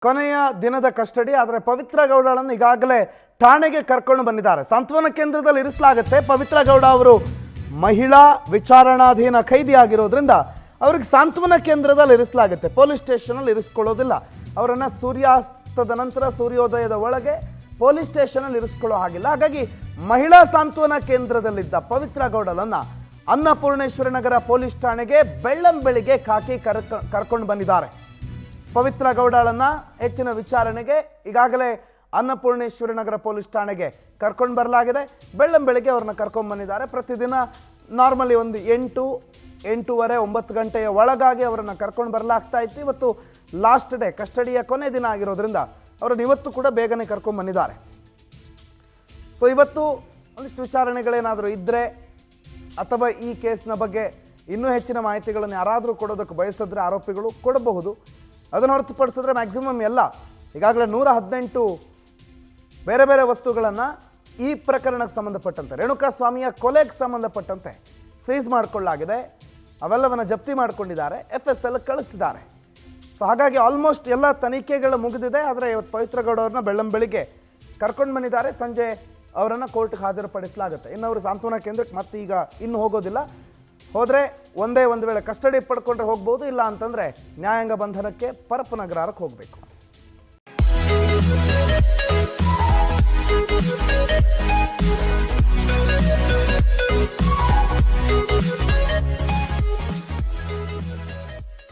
ಕೊನೆಯ ದಿನದ ಕಸ್ಟಡಿ. ಆದರೆ ಪವಿತ್ರ ಗೌಡಳನ್ನು ಈಗಾಗಲೇ ಠಾಣೆಗೆ ಕರ್ಕೊಂಡು ಬಂದಿದ್ದಾರೆ. ಸಾಂತ್ವನ ಕೇಂದ್ರದಲ್ಲಿ ಇರಿಸಲಾಗುತ್ತೆ. ಪವಿತ್ರ ಗೌಡ ಅವರು ಮಹಿಳಾ ವಿಚಾರಣಾಧೀನ ಖೈದಿಯಾಗಿರೋದ್ರಿಂದ ಅವ್ರಿಗೆ ಸಾಂತ್ವನ ಕೇಂದ್ರದಲ್ಲಿ ಇರಿಸಲಾಗುತ್ತೆ. ಪೊಲೀಸ್ ಸ್ಟೇಷನಲ್ಲಿ ಇರಿಸ್ಕೊಳ್ಳೋದಿಲ್ಲ. ಅವರನ್ನು ಸೂರ್ಯಾಸ್ತದ ನಂತರ ಸೂರ್ಯೋದಯದ ಒಳಗೆ ಪೊಲೀಸ್ ಸ್ಟೇಷನಲ್ಲಿ ಇರಿಸ್ಕೊಳ್ಳೋ ಹಾಗಿಲ್ಲ. ಹಾಗಾಗಿ ಮಹಿಳಾ ಸಾಂತ್ವನ ಕೇಂದ್ರದಲ್ಲಿದ್ದ ಪವಿತ್ರ ಗೌಡಳನ್ನು ಅನ್ನಪೂರ್ಣೇಶ್ವರಿ ನಗರ ಪೊಲೀಸ್ ಠಾಣೆಗೆ ಬೆಳ್ಳಂಬೆಳಿಗ್ಗೆ ಖಾಕಿ ಕರ್ಕೊಂಡು ಬಂದಿದ್ದಾರೆ. ಪವಿತ್ರ ಗೌಡಳನ್ನು ಹೆಚ್ಚಿನ ವಿಚಾರಣೆಗೆ ಈಗಾಗಲೇ ಅನ್ನಪೂರ್ಣೇಶ್ವರಿ ನಗರ ಪೊಲೀಸ್ ಠಾಣೆಗೆ ಕರ್ಕೊಂಡು ಬರಲಾಗಿದೆ. ಬೆಳ್ಳಂಬೆಳಿಗ್ಗೆ ಅವ್ರನ್ನ ಕರ್ಕೊಂಡು ಬಂದಿದ್ದಾರೆ. ಪ್ರತಿದಿನ ನಾರ್ಮಲಿ ಒಂದು 8, 8:30, 9 ಗಂಟೆಯ ಒಳಗಾಗಿ ಅವರನ್ನು ಕರ್ಕೊಂಡು ಬರಲಾಗ್ತಾ ಇತ್ತು. ಇವತ್ತು ಲಾಸ್ಟ್ ಡೇ, ಕಸ್ಟಡಿಯ ಕೊನೆ ದಿನ ಆಗಿರೋದ್ರಿಂದ ಅವರನ್ನು ಇವತ್ತು ಕೂಡ ಬೇಗನೆ ಕರ್ಕೊಂಡು ಬಂದಿದ್ದಾರೆ. ಸೊ ಇವತ್ತು ಒಂದಿಷ್ಟು ವಿಚಾರಣೆಗಳೇನಾದರೂ ಇದ್ದರೆ ಅಥವಾ ಈ ಕೇಸ್ನ ಬಗ್ಗೆ ಇನ್ನೂ ಹೆಚ್ಚಿನ ಮಾಹಿತಿಗಳನ್ನು ಯಾರಾದರೂ ಕೊಡೋದಕ್ಕೆ ಬಯಸಿದ್ರೆ ಆರೋಪಿಗಳು ಕೊಡಬಹುದು. ಅದನ್ನು ಹೊರತುಪಡಿಸಿದ್ರೆ ಮ್ಯಾಕ್ಸಿಮಮ್ ಎಲ್ಲ ಈಗಾಗಲೇ 118 ಬೇರೆ ಬೇರೆ ವಸ್ತುಗಳನ್ನು ಈ ಪ್ರಕರಣಕ್ಕೆ ಸಂಬಂಧಪಟ್ಟಂತೆ, ರೇಣುಕಾಸ್ವಾಮಿಯ ಕೊಲೆಗೆ ಸಂಬಂಧಪಟ್ಟಂತೆ ಸೀಸ್ ಮಾಡಿಕೊಳ್ಳಲಾಗಿದೆ. ಅವೆಲ್ಲವನ್ನು ಜಪ್ತಿ ಮಾಡಿಕೊಂಡಿದ್ದಾರೆ, FSL ಕಳಿಸಿದ್ದಾರೆ. ಸೊ ಹಾಗಾಗಿ ಆಲ್ಮೋಸ್ಟ್ ಎಲ್ಲ ತನಿಖೆಗಳು ಮುಗಿದಿದೆ. ಆದರೆ ಇವತ್ತು ಪವಿತ್ರ ಗೌಡ ಅವ್ರನ್ನ ಬೆಳ್ಳಂಬೆಳಿಗ್ಗೆ ಕರ್ಕೊಂಡು ಬಂದಿದ್ದಾರೆ. ಸಂಜೆ ಅವರನ್ನು ಕೋರ್ಟ್ಗೆ ಹಾಜರುಪಡಿಸಲಾಗುತ್ತೆ. ಇನ್ನು ಅವರು ಸಾಂತ್ವನ ಕೇಂದ್ರಕ್ಕೆ ಮತ್ತೆ ಈಗ ಇನ್ನು ಹೋಗೋದಿಲ್ಲ. ಹೋದರೆ ಒಂದು ವೇಳೆ ಕಸ್ಟಡಿ ಪಡ್ಕೊಂಡ್ರೆ ಹೋಗ್ಬೋದು, ಇಲ್ಲ ಅಂತಂದರೆ ನ್ಯಾಯಾಂಗ ಬಂಧನಕ್ಕೆ ಪರಪ್ಪನಗರಕ್ಕೆ ಹೋಗಬೇಕು.